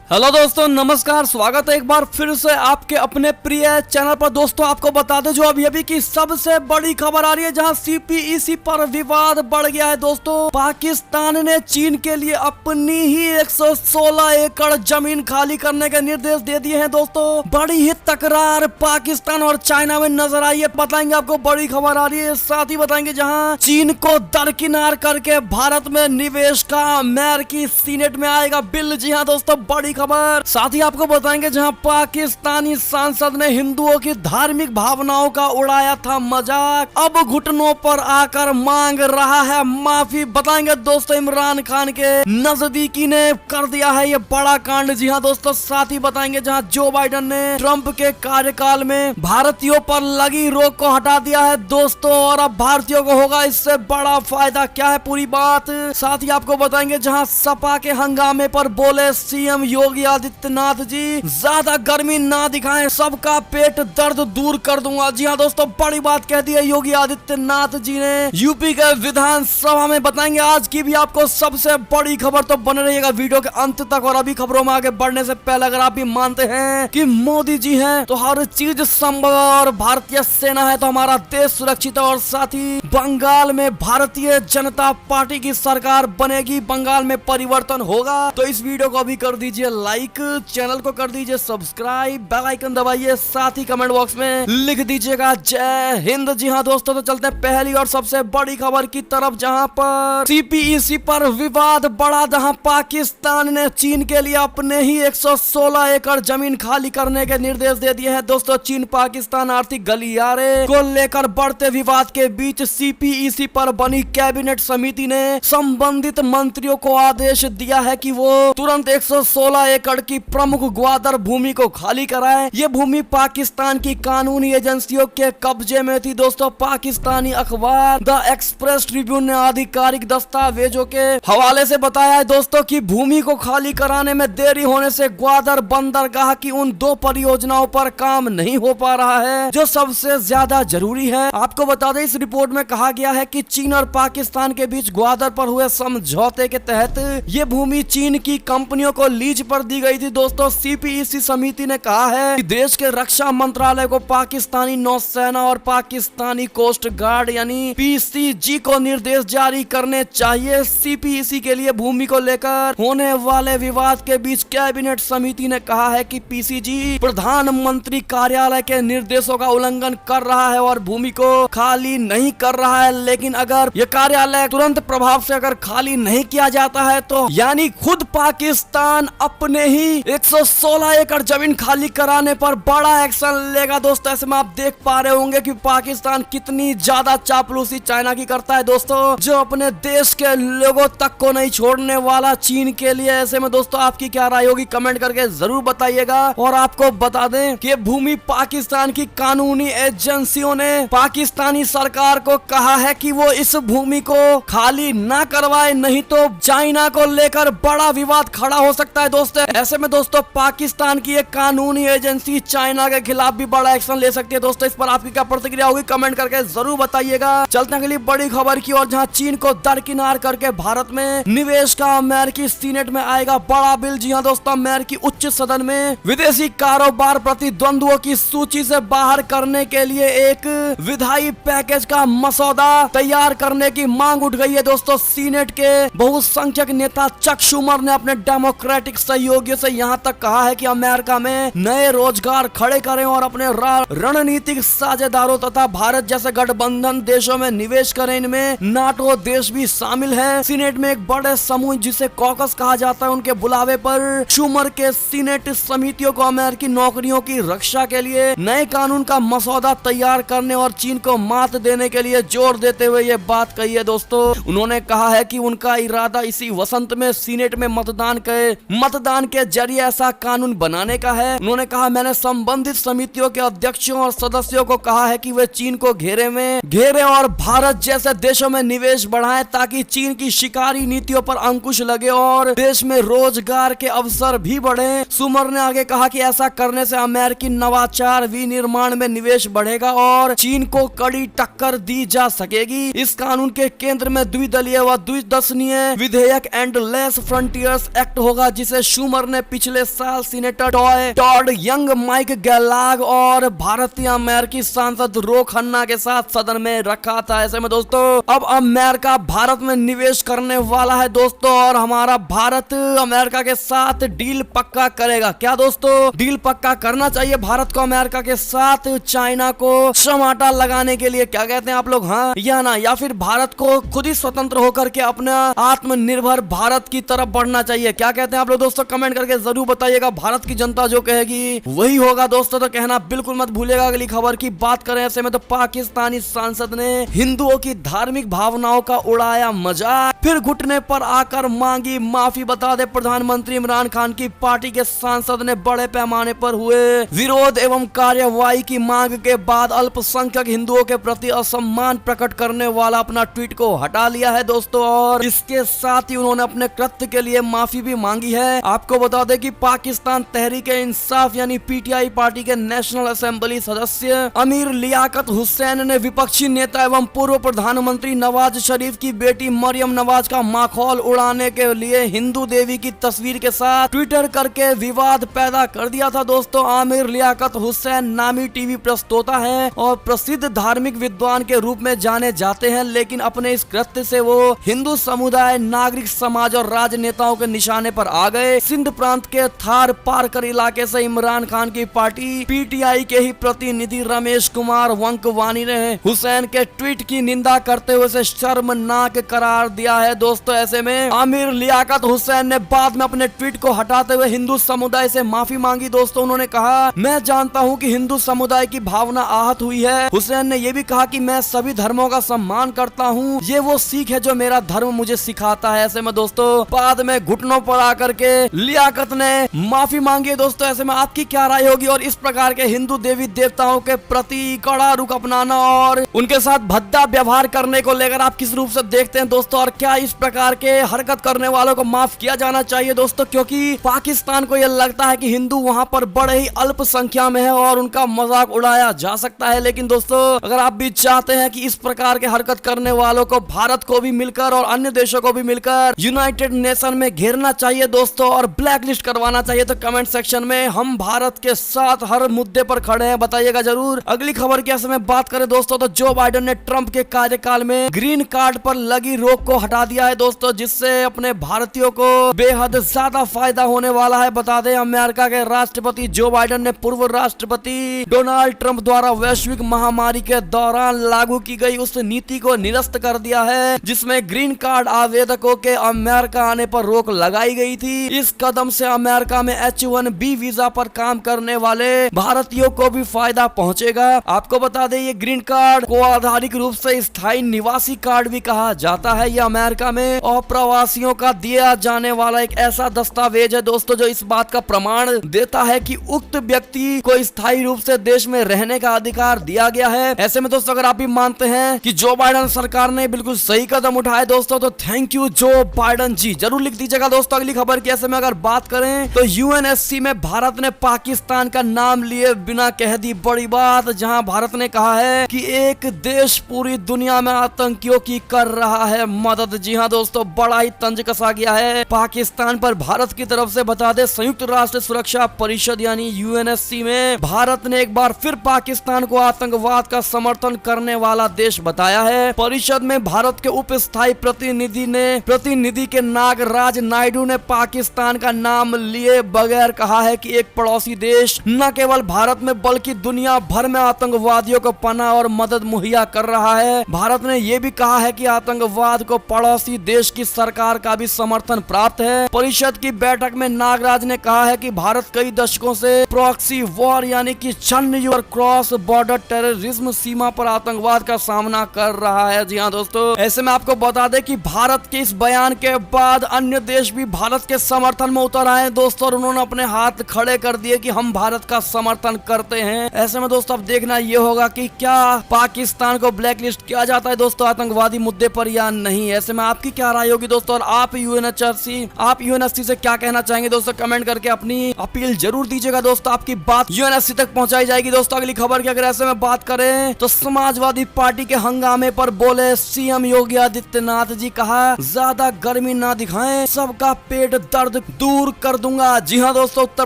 Hello दोस्तों, नमस्कार। स्वागत है एक बार फिर से आपके अपने प्रिय चैनल पर। दोस्तों आपको बता दें जो अभी की सबसे बड़ी खबर आ रही है, जहां सीपीईसी पर विवाद बढ़ गया है। दोस्तों पाकिस्तान ने चीन के लिए अपनी ही 116 एकड़ जमीन खाली करने के निर्देश दे दिए हैं। दोस्तों बड़ी ही तकरार पाकिस्तान और चाइना में नजर आई है। बताएंगे आपको, बड़ी खबर आ रही है। साथ ही बताएंगे जहाँ चीन को दरकिनार करके भारत में निवेश का अमेरिकी सीनेट में आएगा बिल। जी हाँ दोस्तों, बड़ी खबर। साथ ही आपको बताएंगे जहां पाकिस्तानी सांसद ने हिंदुओं की धार्मिक भावनाओं का उड़ाया था मजाक, अब घुटनों पर आकर मांग रहा है माफी। बताएंगे दोस्तों इमरान खान के नजदीकी ने कर दिया है ये बड़ा कांड। जी हाँ दोस्तों, साथ ही बताएंगे जहां जो बाइडेन ने ट्रंप के कार्यकाल में भारतीयों पर लगी रोक को हटा दिया है दोस्तों, और अब भारतीयों को होगा इससे बड़ा फायदा। क्या है पूरी बात। साथ ही आपको बताएंगे जहां सपा के हंगामे पर बोले सीएम योगी आदित्यनाथ जी, ज्यादा गर्मी ना दिखाएं, सबका पेट दर्द दूर कर दूंगा। जी हाँ दोस्तों, बड़ी बात कह दी है योगी आदित्यनाथ जी ने यूपी के विधानसभा में। बताएंगे आज की भी आपको सबसे बड़ी खबर, तो बने रहिएगा वीडियो के अंत तक। और अभी खबरों में आगे बढ़ने से पहले अगर आप भी मानते हैं कि मोदी जी हैं तो हर चीज संभव है, और भारतीय सेना है तो हमारा देश सुरक्षित है, और साथ ही बंगाल में भारतीय जनता पार्टी की सरकार बनेगी, बंगाल में परिवर्तन होगा। तो इस वीडियो को अभी कर दीजिए लाइक, चैनल को कर दीजिए सब्सक्राइब, बेल आइकन दबाइए, साथ ही कमेंट बॉक्स में लिख दीजिएगा जय हिंद। जी हाँ दोस्तों, तो चलते हैं पहली और सबसे बड़ी खबर की तरफ, जहां पर सीपीईसी पर विवाद बढ़ा, जहां पाकिस्तान ने चीन के लिए अपने ही 116 एकड़ जमीन खाली करने के निर्देश दे दिए हैं। दोस्तों चीन पाकिस्तान आर्थिक गलियारे को लेकर बढ़ते विवाद के बीच सीपीईसी पर बनी कैबिनेट समिति ने संबंधित मंत्रियों को आदेश दिया है कि वो तुरंत 116 एकड़ की प्रमुख ग्वादर भूमि को खाली कराएं। ये भूमि पाकिस्तान की कानूनी एजेंसियों के कब्जे में थी। दोस्तों पाकिस्तानी अखबार द एक्सप्रेस ट्रिब्यून ने आधिकारिक दस्तावेजों के हवाले से बताया है दोस्तों कि भूमि को खाली कराने में देरी होने से ग्वादर बंदरगाह की उन दो परियोजनाओं पर काम नहीं हो पा रहा है जो सबसे ज्यादा जरूरी है। आपको बता दें इस रिपोर्ट में कहा गया है कि चीन और पाकिस्तान के बीच ग्वादर पर हुए समझौते के तहत ये भूमि चीन की कंपनियों को लीज पर दी गई थी। दोस्तों सीपीईसी समिति ने कहा है कि देश के रक्षा मंत्रालय को पाकिस्तानी नौसेना और पाकिस्तानी कोस्ट गार्ड यानी पीसीजी को निर्देश जारी करने चाहिए। सीपीईसी के लिए भूमि को लेकर होने वाले विवाद के बीच कैबिनेट समिति ने कहा है कि पीसीजी प्रधानमंत्री कार्यालय के निर्देशों का उल्लंघन कर रहा है और भूमि को खाली नहीं कर रहा है, लेकिन अगर यह कार्यालय तुरंत प्रभाव से अगर खाली नहीं किया जाता है तो यानी खुद पाकिस्तान अपने ही 116 एकड़ जमीन खाली कराने पर बड़ा एक्शन लेगा। दोस्तों ऐसे में आप देख पा रहे होंगे कि पाकिस्तान कितनी ज्यादा चापलूसी चाइना की करता है दोस्तों, जो अपने देश के लोगों तक को नहीं छोड़ने वाला चीन के लिए। ऐसे में दोस्तों आपकी क्या राय होगी कमेंट करके जरूर बताइएगा। और आपको बता दें कि भूमि पाकिस्तान की कानूनी एजेंसियों ने पाकिस्तानी सरकार को कहा है कि वो इस भूमि को खाली ना करवाए, नहीं तो चाइना को लेकर बड़ा विवाद खड़ा हो सकता है दोस्तों। ऐसे में दोस्तों पाकिस्तान की एक कानूनी एजेंसी चाइना के खिलाफ भी बड़ा एक्शन ले सकती है। दोस्तों इस पर आपकी क्या प्रतिक्रिया होगी कमेंट करके जरूर बताइएगा। चलते हैं अगली बड़ी खबर की ओर, जहां चीन को दरकिनार करके भारत में निवेश का अमेरिकी सीनेट में आएगा बड़ा बिल। जी हां दोस्तों, अमेरिकी उच्च सदन में विदेशी कारोबार प्रतिद्वंद्वों की सूची से बाहर करने के लिए एक विधायी पैकेज का मसौदा तैयार करने की मांग उठ गई है। दोस्तों सीनेट के बहुसंख्यक नेता चक शूमर ने अपने डेमोक्रेटिक सहयोगियों से यहां तक कहा है कि अमेरिका में नए रोजगार खड़े करें और अपने रणनीतिक साझेदारों तथा भारत जैसे गठबंधन देशों में निवेश करें। इनमें नाटो देश भी शामिल है। सीनेट में एक बड़े समूह जिसे कॉकस कहा जाता है, उनके बुलावे पर शूमर के सीनेट समितियों को अमेरिकी नौकरियों की रक्षा के लिए नए कानून का मसौदा तैयार करने और चीन को मात देने के लिए जोर देते हुए ये बात कही है। दोस्तों उन्होंने कहा है कि उनका इरादा इसी वसंत में सीनेट में मतदान के जरिए ऐसा कानून बनाने का है। उन्होंने कहा मैंने संबंधित समितियों के अध्यक्षों और सदस्यों को कहा है कि वे चीन को घेरे और भारत जैसे देशों में निवेश बढ़ाएं ताकि चीन की शिकारी नीतियों पर अंकुश लगे और देश में रोजगार के अवसर भी बढ़े। सुमर ने आगे कहा कि ऐसा करने से अमेरिकी नवाचार विनिर्माण में निवेश बढ़ेगा और चीन को कड़ी टक्कर दी जा सकेगी। इस कानून के केंद्र में द्विदलीय व द्विदशनीय विधेयक एंडलेस फ्रंटियर्स एक्ट होगा, जिसे शूमर ने पिछले साल सीनेटर टॉड यंग, माइक गैलाग और भारतीय अमेरिकी सांसद रो खन्ना के साथ सदन में रखा था। ऐसे में दोस्तों अब अमेरिका भारत में निवेश करने वाला है दोस्तों, और हमारा भारत अमेरिका के साथ डील पक्का करेगा। क्या दोस्तों डील पक्का करना चाहिए भारत को अमेरिका के साथ, चाइना को टमाटा लगाने के लिए? क्या कहते हैं आप लोग, हाँ या ना? या फिर भारत को खुद ही स्वतंत्र होकर के अपना आत्मनिर्भर भारत की तरफ बढ़ना चाहिए? क्या कहते हैं आप लोग दोस्तों? कमेंट करके जरूर बताइएगा। भारत की जनता जो कहेगी वही होगा दोस्तों, तो कहना बिल्कुल मत भूलिएगा। अगली खबर की बात करें ऐसे में तो पाकिस्तानी सांसद ने हिंदुओं की धार्मिक भावनाओं का उड़ाया मजाक, फिर घुटने पर आकर मांगी माफी। बता दे प्रधानमंत्री इमरान खान की पार्टी के सांसद ने बड़े पैमाने पर हुए विरोध एवं कार्यवाही की मांग के बाद अल्पसंख्यक हिंदुओं के प्रति असम्मान प्रकट करने वाला अपना ट्वीट को हटा लिया है दोस्तों, और इसके साथ ही उन्होंने अपने कृत्य के लिए माफी भी मांगी है। आपको बता दें कि पाकिस्तान तहरीक इंसाफ यानी पीटीआई पार्टी के नेशनल असेंबली सदस्य अमीर लियाकत हुसैन ने विपक्षी नेता एवं पूर्व प्रधानमंत्री नवाज शरीफ की बेटी मरियम नवाज का माखौल उड़ाने के लिए हिंदू देवी की तस्वीर के साथ ट्विटर करके विवाद पैदा कर दिया था दोस्तों। आमिर लियाकत हुसैन नामी टीवी प्रस्तोता है और प्रसिद्ध धार्मिक विद्वान के रूप में जाने जाते हैं, लेकिन अपने इस कृत्य से वो हिंदू समुदाय, नागरिक समाज और राजनेताओं के निशाने पर आ गए। सिंध प्रांत के थार पारकर इलाके से इमरान खान की पार्टी पीटीआई के ही प्रतिनिधि रमेश कुमार वंकवानी ने हुसैन के ट्वीट की निंदा करते हुए उसे शर्मनाक करार दिया है दोस्तों। ऐसे में आमिर लियाकत हुसैन ने बाद में अपने ट्वीट को हटाते हुए हिंदू समुदाय से माफी मांगी दोस्तों। उन्होंने कहा, मैं जानता हूं कि हिंदू समुदाय की भावना आहत हुई है। हुसैन ने यह भी कहा कि मैं सभी धर्मों का सम्मान करता हूं, ये वो सीख है जो मेरा धर्म मुझे सिखाता है। ऐसे में दोस्तों बाद में घुटनों पर आकर के लियाकत ने माफी मांगी दोस्तों। ऐसे में आपकी क्या राय होगी? और इस प्रकार के हिंदू देवी देवताओं के प्रति कड़ा रुख अपनाना और उनके साथ भद्दा व्यवहार करने को लेकर आप किस रूप से देखते हैं दोस्तों? और क्या इस प्रकार के हरकत करने वालों को माफ किया जाना चाहिए दोस्तों? क्योंकि पाकिस्तान को यह लगता है कि हिंदू वहां पर बड़े ही अल्प संख्या में है और उनका मजाक उड़ाया जा सकता है। लेकिन दोस्तों अगर आप भी चाहते हैं कि इस प्रकार के हरकत करने वालों को भारत को भी मिलकर और अन्य देशों को भी मिलकर यूनाइटेड नेशन में घेरना चाहिए दोस्तों और ब्लैक लिस्ट करवाना चाहिए, तो कमेंट सेक्शन में हम भारत के साथ हर मुद्दे पर खड़े हैं, बताइएगा जरूर। अगली खबर की ऐसे में बात करें दोस्तों तो जो बाइडेन ने ट्रंप के कार्यकाल में ग्रीन कार्ड पर लगी रोक को हटा दिया है दोस्तों, जिससे अपने भारतीयों को बेहद ज्यादा फायदा होने वाला है। बता दें अमेरिका के राष्ट्रपति जो बाइडेन ने पूर्व राष्ट्रपति डोनाल्ड ट्रंप द्वारा वैश्विक महामारी के दौरान लागू की गई उस नीति को निरस्त कर दिया है जिसमें ग्रीन कार्ड आवेदकों के अमेरिका आने पर रोक लगाई गई थी। इस कदम से अमेरिका में H1B वीजा पर काम करने वाले भारतीयों को भी फायदा पहुंचेगा। आपको बता दें ये ग्रीन कार्ड को आधारिक रूप से स्थायी निवासी कार्ड भी कहा जाता है। यह अमेरिका में अप्रवासियों का दिया जाने वाला एक ऐसा दस्तावेज है दोस्तों जो इस बात का प्रमाण देता है कि उक्त व्यक्ति को स्थायी रूप से देश में रहने का अधिकार दिया गया है। ऐसे में दोस्तों अगर आप भी मानते हैं कि जो बाइडेन सरकार ने बिल्कुल सही कदम उठाए दोस्तों, तो थैंक यू जो बाइडेन जी, जरूर लिख दीजिएगा दोस्तों। अगली खबर की ऐसे में अगर बात करें तो यूएनएससी में भारत ने पाकिस्तान का नाम लिए बिना कह दी बड़ी बात, जहां भारत ने कहा है कि एक देश पूरी दुनिया में आतंकियों की कर रहा है मदद। जी हां दोस्तों, बड़ा ही तंज कसा गया है पाकिस्तान पर भारत की तरफ से। बता दें संयुक्त राष्ट्र सुरक्षा परिषद यानी यूएनएससी में भारत ने एक बार फिर पाकिस्तान को आतंकवाद का समर्थन करने वाला देश बताया है। परिषद में भारत के उप स्थायी प्रतिनिधि के नागराज नायडू ने पाकिस्तान का नाम लिए बगैर कहा है कि एक पड़ोसी देश न केवल भारत में बल्कि दुनिया भर में आतंकवादियों को पनाह और मदद मुहैया कर रहा है। भारत ने यह भी कहा है कि आतंकवाद को पड़ोसी देश की सरकार का भी समर्थन प्राप्त है। परिषद की बैठक में नागराज ने कहा है कि भारत कई दशकों से प्रॉक्सी वॉर यानी कि छन्न और क्रॉस बॉर्डर टेररिज्म सीमा पर आतंकवाद का सामना कर रहा है। जी हाँ दोस्तों, ऐसे में आपको बता दें कि भारत के इस बयान के बाद अन्य देश भी भारत के समर्थन में उतर आए दोस्तों और उन्होंने अपने हाथ खड़े कर दिए कि हम भारत का समर्थन करते हैं। ऐसे में दोस्तों अब देखना ये होगा कि क्या पाकिस्तान को ब्लैक लिस्ट किया जाता है दोस्तों आतंकवादी मुद्दे पर या नहीं। ऐसे में आपकी क्या राय होगी दोस्तों और आप यूएनएससी से क्या कहना चाहेंगे दोस्तों? कमेंट करके अपनी अपील जरूर दीजिएगा दोस्तों, आपकी बात यूएनएससी तक पहुंचाई जाएगी दोस्तों। अगली खबर की अगर ऐसे में बात करें तो समाजवादी पार्टी के हंगामे पर बोले सीएम योगी आदित्यनाथ जी, कहा ज्यादा गर्मी ना दिखाएं, सबका पेट दर्द दूर कर दूंगा। जी हाँ दोस्तों, उत्तर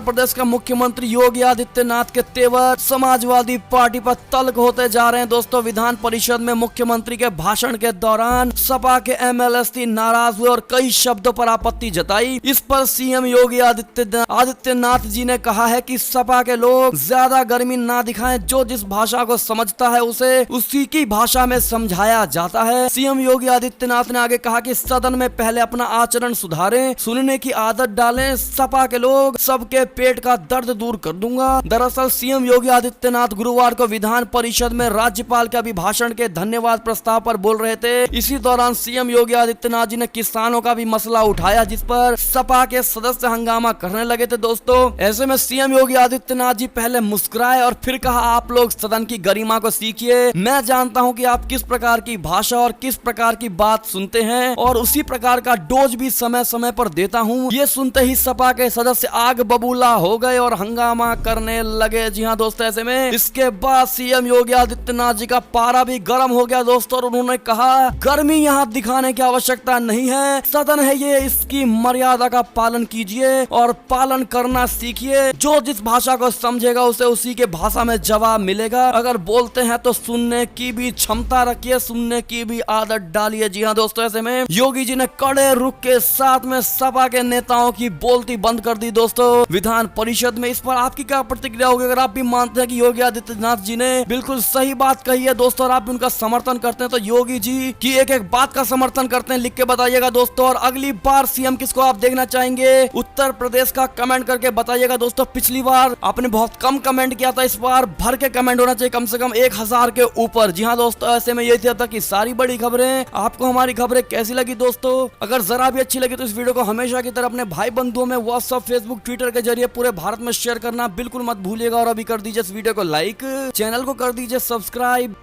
प्रदेश का मुख्यमंत्री योगी आदित्यनाथ के तेवर समाजवादी पार्टी पर तल्ख होते जा रहे हैं। दोस्तों, विधान परिषद में मुख्यमंत्री के भाषण के दौरान सपा के एमएलए नाराज हुए और कई शब्दों पर आपत्ति जताई। इस पर सीएम योगी आदित्यनाथ जी ने कहा है कि सपा के लोग ज्यादा गर्मी ना दिखाएं, जो जिस भाषा को समझता है उसे उसी की भाषा में समझाया जाता है। सीएम योगी आदित्यनाथ ने आगे कहा कि सदन में पहले अपना आचरण सुधारें, सुनने की आदत डालें, सपा के लोग सबके पेट का दर्द दूर कर दूंगा। दरअसल सीएम योगी आदित्यनाथ गुरुवार को विधान परिषद में राज्यपाल के अभिभाषण के धन्यवाद प्रस्ताव पर बोल रहे थे। इसी दौरान सीएम योगी आदित्यनाथ जी ने किसानों का भी मसला उठाया, जिस पर सपा के सदस्य हंगामा करने लगे थे। दोस्तों, ऐसे में सीएम योगी आदित्यनाथ जी पहले मुस्कुराए और फिर कहा, आप लोग सदन की गरिमा को सीखिए। मैं जानता हूं कि आप किस प्रकार की भाषा और किस प्रकार की बात सुनते हैं और उसी प्रकार का डोज भी समय समय पर देता हूं। ये सुनते ही सपा के सदस्य आग बबूला हो गए और हंगामा करने लगे। जी हां दोस्तों, ऐसे में इसके बाद सीएम योगी आदित्यनाथ जी का पारा भी गर्म हो गया दोस्तों, और उन्होंने कहा, गर्मी यहाँ दिखाने की आवश्यकता नहीं है, सदन है ये, इसकी मर्यादा का पालन कीजिए और पालन करना सीखिए। जो जिस भाषा को समझेगा उसे उसी के भाषा में जवाब मिलेगा। अगर बोलते हैं तो सुनने की भी क्षमता रखिए, सुनने की भी आदत डालिए। जी हाँ दोस्तों, ऐसे में योगी जी ने कड़े रुख के साथ में सपा के नेताओं की बोलती बंद कर दी दोस्तों विधान परिषद में। इस पर आपकी क्या प्रतिक्रिया होगी? अगर आप भी मानते हैं कि योगी आदित्यनाथ जी ने बिल्कुल सही बात कही है दोस्तों और आप उनका समर्थन करते हैं, तो योगी जी की एक एक बात का समर्थन करते हैं, लिख के बताइएगा दोस्तों। और अगली बार सीएम किसको आप देखना चाहेंगे उत्तर प्रदेश का, कमेंट करके बताइएगा दोस्तों। पिछली बार आपने बहुत कम कमेंट किया था, इस बार भर के कमेंट होना चाहिए, कम से कम 1000 के ऊपर। जी हाँ दोस्तों, ऐसे में यही था कि सारी बड़ी खबरें। आपको हमारी खबरें कैसी लगी दोस्तों? अगर जरा भी अच्छी लगी तो इस वीडियो को हमेशा की तरह अपने भाई बंधुओं में व्हाट्सएप, फेसबुक, ट्विटर के जरिए पूरे भारत में शेयर करना बिल्कुल मत भूलिएगा। और अभी कर दीजिए इस वीडियो को लाइक, चैनल को कर दीजिए सब्सक्राइब।